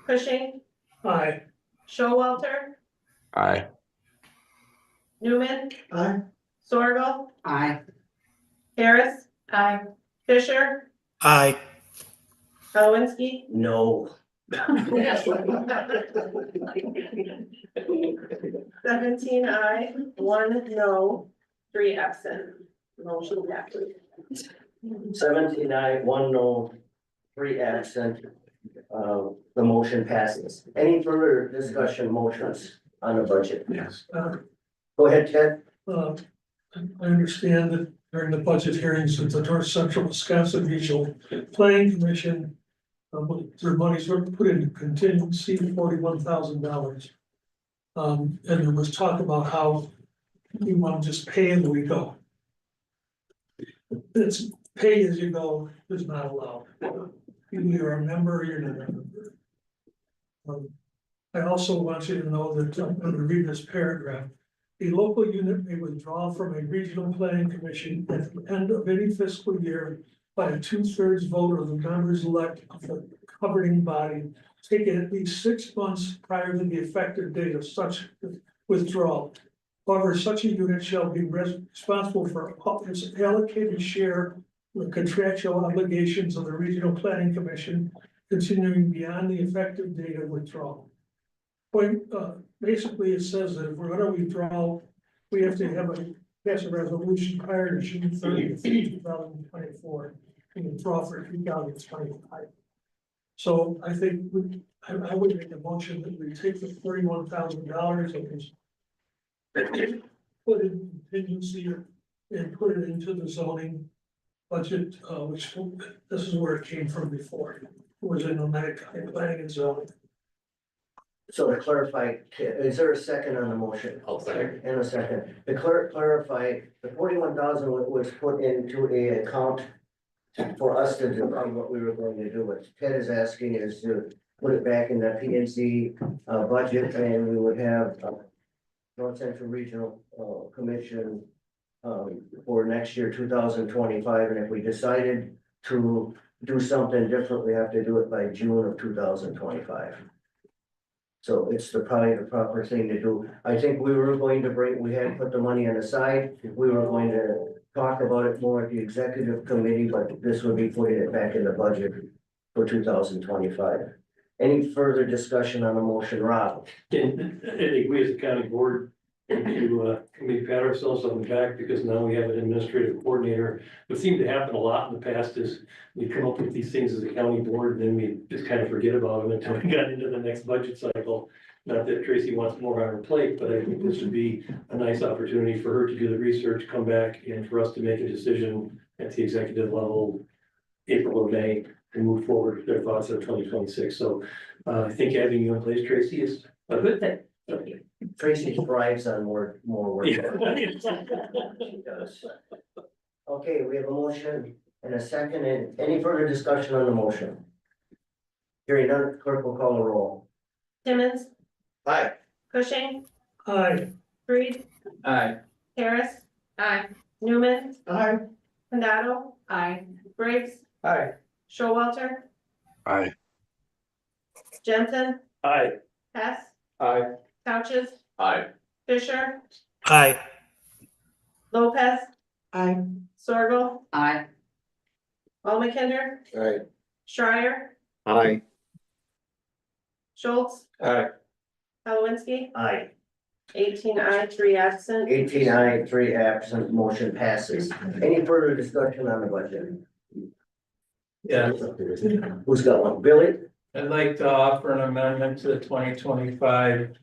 Cushing, Aye. Showalter, Aye. Newman, Aye. Sorgal, Aye. Harris. Aye. Fisher, Aye. Kowinski. No. 17 aye, 1 no, 3 absent. Motion passes. 17 aye, 1 no, 3 absent. The motion passes. Any further discussion motions on the budget? Yes. Go ahead, Ted. I understand that during the budget hearings at the North Central Wisconsin Regional Planning Commission, their monies were put into contingency, $41,000. And there was talk about how you want to just pay as we go. It's pay as you go is not allowed. You're a member or you're not a member. I also want you to know that I'm going to read this paragraph. A local unit may withdraw from a regional planning commission at the end of any fiscal year by a 2/3 vote of the members elect of the governing body, taken at least 6 months prior to the effective date of such withdrawal. However, such a unit shall be responsible for its allocated share of the contractual obligations of the regional planning commission, continuing beyond the effective date of withdrawal. Basically, it says that if we're gonna withdraw, we have to pass a resolution prior to June 30th, 2024, and withdraw for 2025. So I think I would make a motion that we take the $31,000 that was put in contingency and put it into the zoning budget, which this is where it came from before. It was in Oneida County Planning and Zoning. So to clarify, is there a second on the motion? I'll second. And a second. To clarify, the 41,000 was put into a account for us to define what we were going to do. What Ted is asking is to put it back in the PNC budget, and we would have North Central Regional Commission for next year, 2025. And if we decided to do something different, we have to do it by June of 2025. So it's probably the proper thing to do. I think we were going to we had put the money on the side. We were going to talk about it more at the executive committee, but this would be putting it back in the budget for 2025. Any further discussion on the motion, Rob? And I think we as a county board need to maybe pat ourselves on the back because now we have an administrative coordinator. What seemed to happen a lot in the past is we come up with these things as a county board, and then we just kind of forget about them until we got into the next budget cycle. Not that Tracy wants more on her plate, but I think this would be a nice opportunity for her to do the research, come back, and for us to make a decision at the executive level, April or May, and move forward with their thoughts of 2026. So I think having you in place, Tracy, is a good thing. Okay. Tracy thrives on more work. Yeah. She does. Okay, we have a motion and a second, and any further discussion on the motion? Hearing none, clerk will call the roll. Timmons, Aye. Cushing, Aye. Reed, Aye. Harris. Aye. Newman, Aye. Condado. Aye. Briggs, Aye. Showalter, Aye. Jensen, Aye. Hess, Aye. Couches, Aye. Fisher, Aye. Lopez, Aye. Sorgal, Aye. Almakinder, Aye. Schreier, Aye. Schultz, Aye. Kowinski, Aye. 18 aye, 3 absent. 18 aye, 3 absent, motion passes. Any further discussion on the budget? Yeah, Who's got one? Billy? I'd like to offer an amendment to the 2025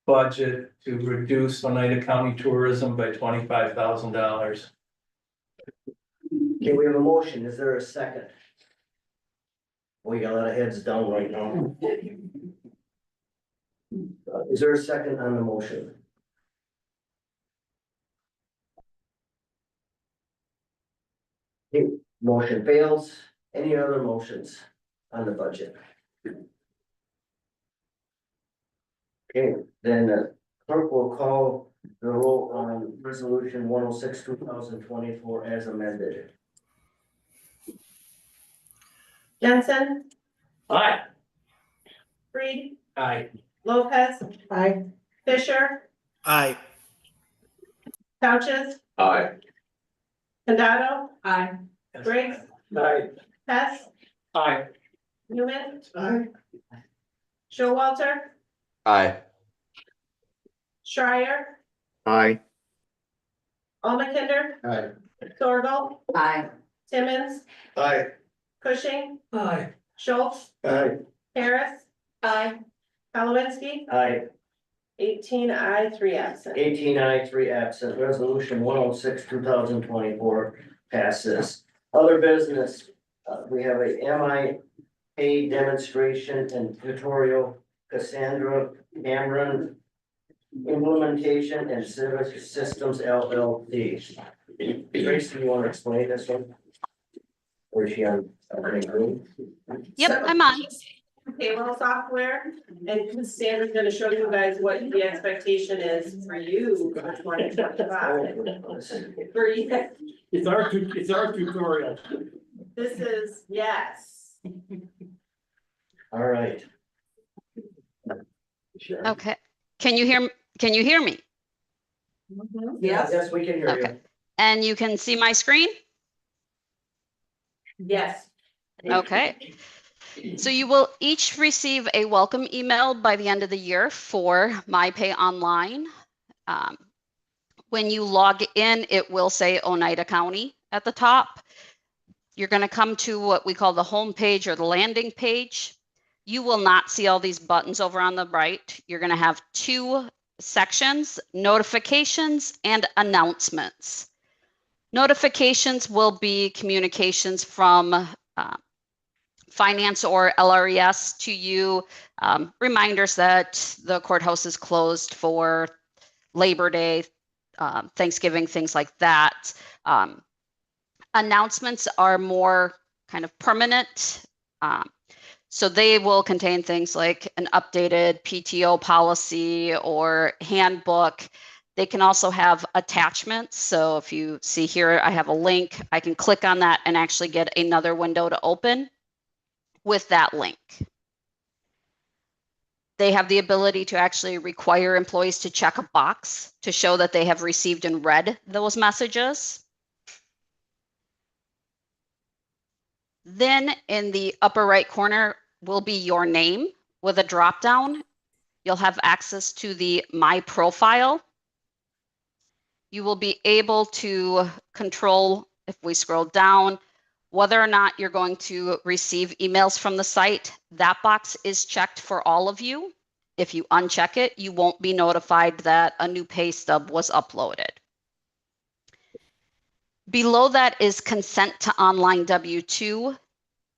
budget to reduce Oneida County tourism by $25,000. Okay, we have a motion. Is there a second? We got a lot of heads down right now. Is there a second on the motion? Motion fails. Any other motions on the budget? Okay, then the clerk will call the roll on resolution 106, 2024 as amended. Jensen, Aye. Reed, Aye. Lopez. Aye. Fisher, Aye. Couches, Aye. Condado. Aye. Briggs, Aye. Hess, Aye. Newman, Aye. Showalter, Aye. Schreier, Aye. Almakinder, Aye. Sorgal, Aye. Timmons, Aye. Cushing, Aye. Schultz, Aye. Harris. Aye. Kolowinski, Aye. 18 aye, 3 absent. 18 aye, 3 absent. Resolution 106, 2024 passes. Other business, we have a MIA demonstration and tutorial, Cassandra Cameron implementation and civic systems LLC. Tracy, you want to explain this one? Or is she on? Yep, I'm on. Payroll software, and Cassandra's gonna show you guys what the expectation is for you for 2025. For you, It's our tutorial. this is, yes. All right. Okay, can you hear me? Yes. Yes, we can hear you. Okay. And you can see my screen? Yes. Okay. So you will each receive a welcome email by the end of the year for MyPay Online. When you log in, it will say Oneida County at the top. You're going to come to what we call the home page or the landing page. You will not see all these buttons over on the right. You're going to have two sections, notifications and announcements. Notifications will be communications from finance or LRES to you, reminders that the courthouse is closed for Labor Day, Thanksgiving, things like that. Announcements are more kind of permanent. So they will contain things like an updated PTO policy or handbook. They can also have attachments. So if you see here, I have a link, I can click on that and actually get another window to open with that link. They have the ability to actually require employees to check a box to show that they have received and read those messages. Then in the upper right corner will be your name with a drop down. You'll have access to the My Profile. You will be able to control, if we scroll down, whether or not you're going to receive emails from the site. That box is checked for all of you. If you uncheck it, you won't be notified that a new pay stub was uploaded. Below that is consent to online W-2.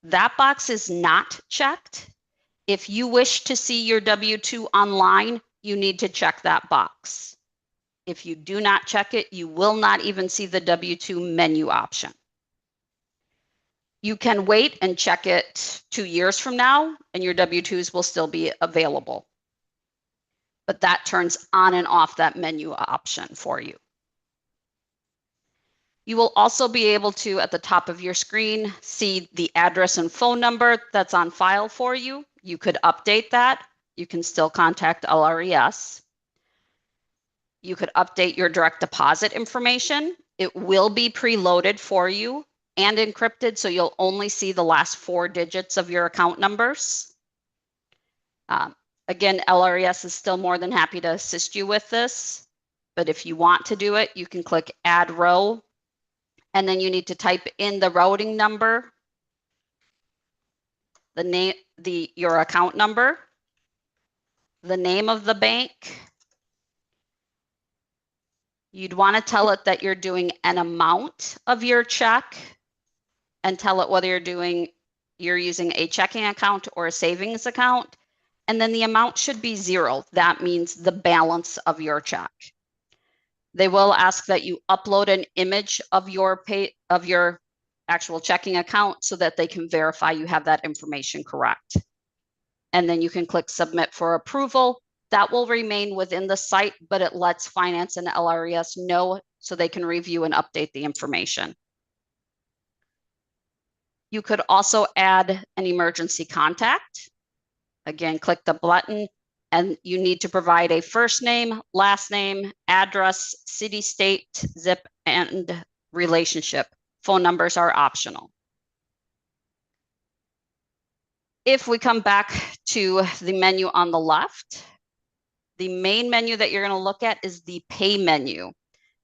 That box is not checked. If you wish to see your W-2 online, you need to check that box. If you do not check it, you will not even see the W-2 menu option. You can wait and check it 2 years from now, and your W-2s will still be available. But that turns on and off that menu option for you. You will also be able to, at the top of your screen, see the address and phone number that's on file for you. You could update that. You can still contact LRES. You could update your direct deposit information. It will be preloaded for you and encrypted, so you'll only see the last 4 digits of your account numbers. Again, LRES is still more than happy to assist you with this, but if you want to do it, you can click Add Row, and then you need to type in the routing number, the name, your account number, the name of the bank. You'd want to tell it that you're doing an amount of your check, and tell it whether you're using a checking account or a savings account. And then the amount should be 0. That means the balance of your check. They will ask that you upload an image of your actual checking account so that they can verify you have that information correct. And then you can click submit for approval. That will remain within the site, but it lets finance and LRES know so they can review and update the information. You could also add an emergency contact. Again, click the button and you need to provide a first name, last name, address, city, state, zip, and relationship. Phone numbers are optional. If we come back to the menu on the left, the main menu that you're going to look at is the pay menu.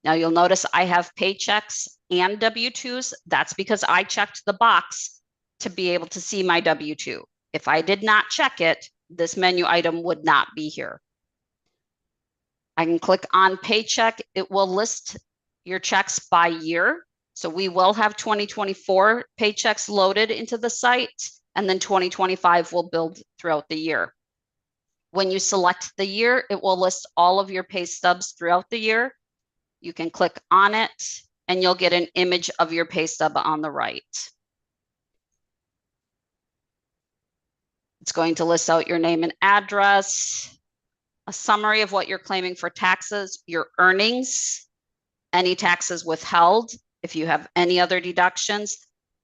Now you'll notice I have paychecks and W-2s. That's because I checked the box to be able to see my W-2. If I did not check it, this menu item would not be here. I can click on paycheck. It will list your checks by year. So we will have 2024 paychecks loaded into the site, and then 2025 will build throughout the year. When you select the year, it will list all of your pay stubs throughout the year. You can click on it and you'll get an image of your pay stub on the right. It's going to list out your name and address, a summary of what you're claiming for taxes, your earnings, any taxes withheld, if you have any other deductions.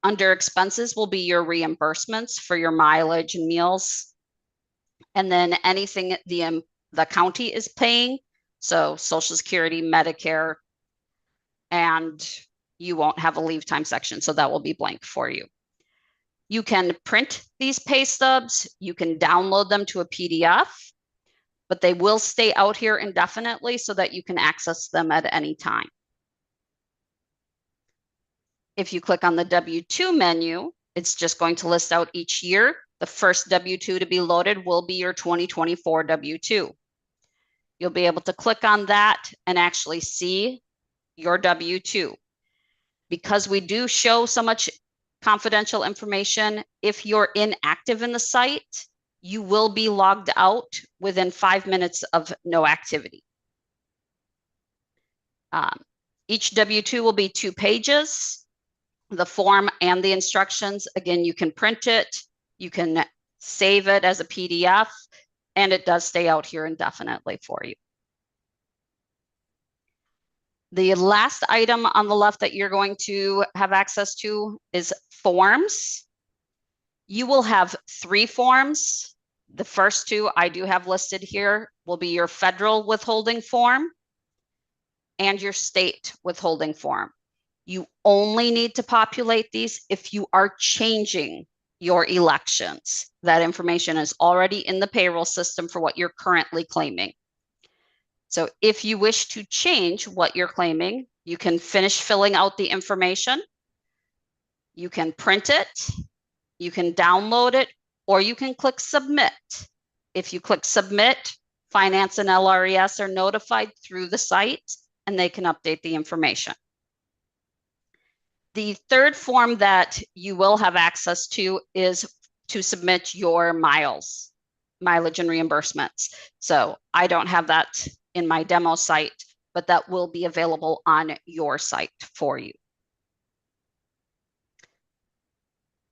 Under expenses will be your reimbursements for your mileage and meals. And then anything the county is paying, so Social Security, Medicare, and you won't have a leave time section, so that will be blank for you. You can print these pay stubs, you can download them to a PDF, but they will stay out here indefinitely so that you can access them at any time. If you click on the W-2 menu, it's just going to list out each year. The first W-2 to be loaded will be your 2024 W-2. You'll be able to click on that and actually see your W-2. Because we do show so much confidential information, if you're inactive in the site, you will be logged out within 5 minutes of no activity. Each W-2 will be 2 pages, the form and the instructions. Again, you can print it, you can save it as a PDF, and it does stay out here indefinitely for you. The last item on the left that you're going to have access to is forms. You will have 3 forms. The first 2 I do have listed here will be your federal withholding form and your state withholding form. You only need to populate these if you are changing your elections. That information is already in the payroll system for what you're currently claiming. So if you wish to change what you're claiming, you can finish filling out the information. You can print it, you can download it, or you can click submit. If you click submit, Finance and LRES are notified through the site and they can update the information. The third form that you will have access to is to submit your mileage and reimbursements. So I don't have that in my demo site, but that will be available on your site for you.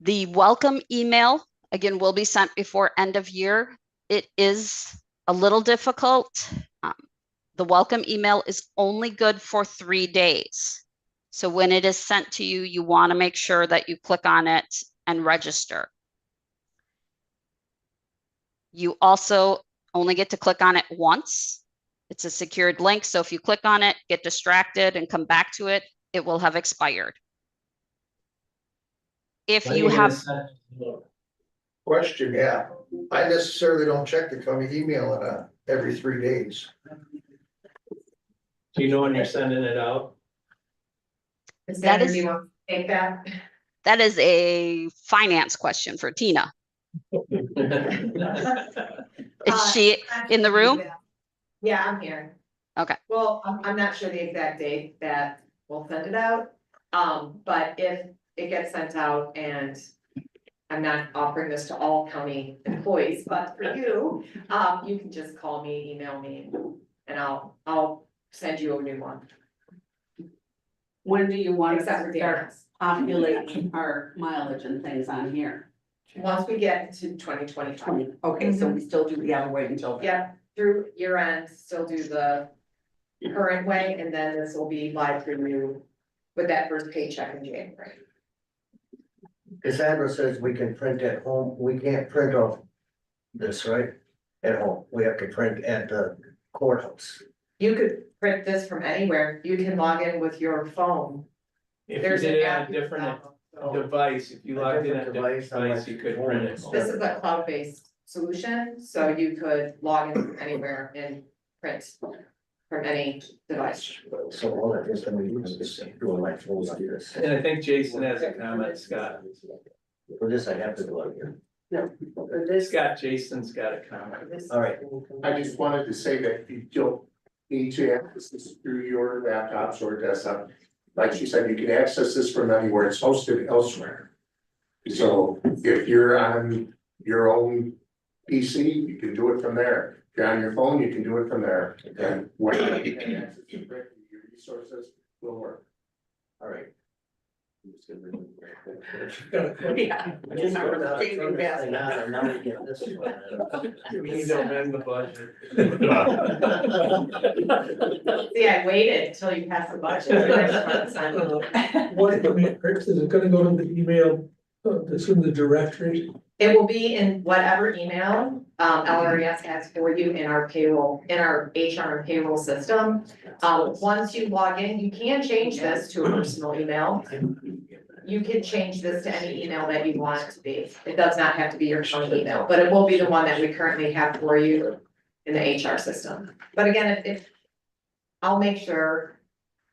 The welcome email, again, will be sent before end of year. It is a little difficult. The welcome email is only good for 3 days. So when it is sent to you, you want to make sure that you click on it and register. You also only get to click on it once. It's a secured link, so if you click on it, get distracted and come back to it, it will have expired. If you have Question, yeah, I necessarily don't check the county email every 3 days. Do you know when you're sending it out? That is, do you want to take that? that is a finance question for Tina. Is she in the room? Yeah, I'm here. Okay. Well, I'm not sure the exact date that we'll send it out. But if it gets sent out, and I'm not offering this to all county employees, but for you, you can just call me, email me, and I'll send you a new one. When do you want to Except for start Darren's. populating our mileage and things on here? Once we get to 2020. Okay, so we still do the other way until then. Yeah, through year end, still do the current way, and then this will be live through you with that first paycheck in January. Cassandra says we can print at home, we can't print off this, right? At home, we have to print at the courthouse. You could print this from anywhere, you can log in with your phone. If you There's did an it app on you a different can download. device, if you A logged in different on a different device, device, you could print it. This is a cloud-based solution, so you could log in from anywhere and print from any device. So all that is, we use this, doing my phone like this. And I think Jason has a comment, Scott. For this, I have to do it here. Scott, Jason's got a comment. All right, I just wanted to say that if you don't need to access this through your laptops or desktop, like she said, you can access this from anywhere, it's hosted elsewhere. So if you're on your own PC, you can do it from there. If you're on your phone, you can do it from there. And whatever you can access to your resources will work. all right. Yeah. Remember the changing basket. Now we get this one. We need to amend the budget. See, I waited until you passed the budget. What, is it gonna go to the email that's in the directory? It will be in whatever email LRES has for you in our payroll, in our HR and payroll system. Once you log in, you can change this to a personal email. You can change this to any email that you want it to be. It does not have to be your county email, but it will be the one that we currently have for you in the HR system. But again, if I'll make sure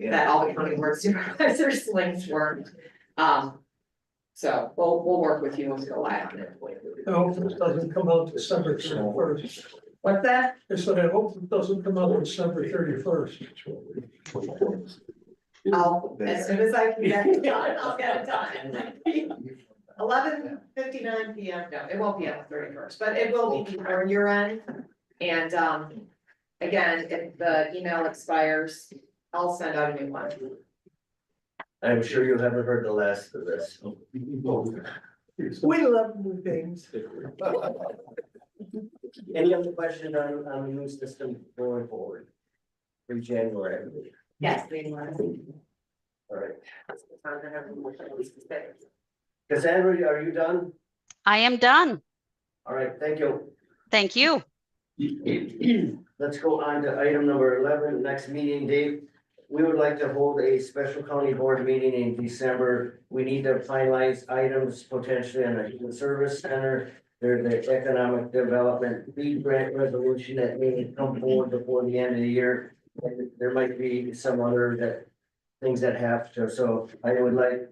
that all the county board supervisors links work. So we'll work with you and go live on it. I hope it doesn't come out December 31st. What's that? I said, I hope it doesn't come out December 31st. As soon as I can get it done, I'll get it done. 11:59 PM, no, it won't be on the 31st, but it will be before year end. And again, if the email expires, I'll send out a new one. I'm sure you haven't heard the last of this. We love new things. Any other questions on the new system going forward? In January? Yes, they want. All right. Cassandra, are you done? I am done. All right, thank you. Thank you. Let's go on to item number 11, next meeting date. We would like to hold a special county board meeting in December. We need to finalize items potentially on the Human Service Center. There's the economic development lead grant resolution that may come forward before the end of the year. And there might be some other things that have to, so I would like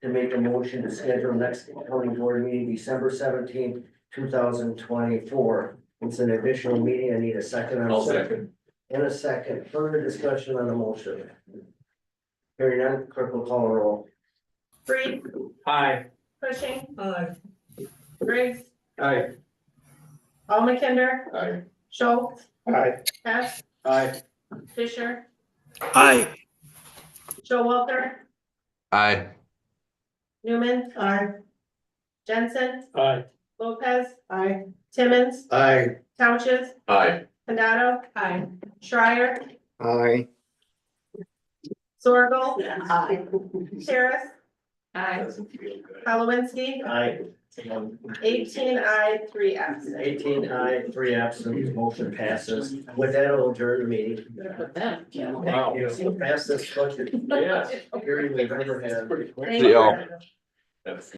to make a motion to schedule next county board meeting, December 17th, 2024. It's an additional meeting. I need a second. I'll second. In a second, further discussion on the motion. Hearing none, clerk will call a roll. Freed, Aye. Pushing, Aye. Briggs, Aye. Paul McKinder, Aye. Schultz, Aye. Hess, Aye. Fisher, Aye. Showalter, Aye. Newman. Aye. Jensen, Aye. Lopez. Aye. Timmons, Aye. Couches, Aye. Panado. Aye. Schreier, Aye. Sorgal. Aye. Harris, Aye. Halowinski, Aye. 18 I, 3 absent. 18 aye, 3 absent, motion passes. With that, I'll adjourn the meeting. Thank you. Pass this budget. Yes. Hearing we've ever had. Thank See y'all. you.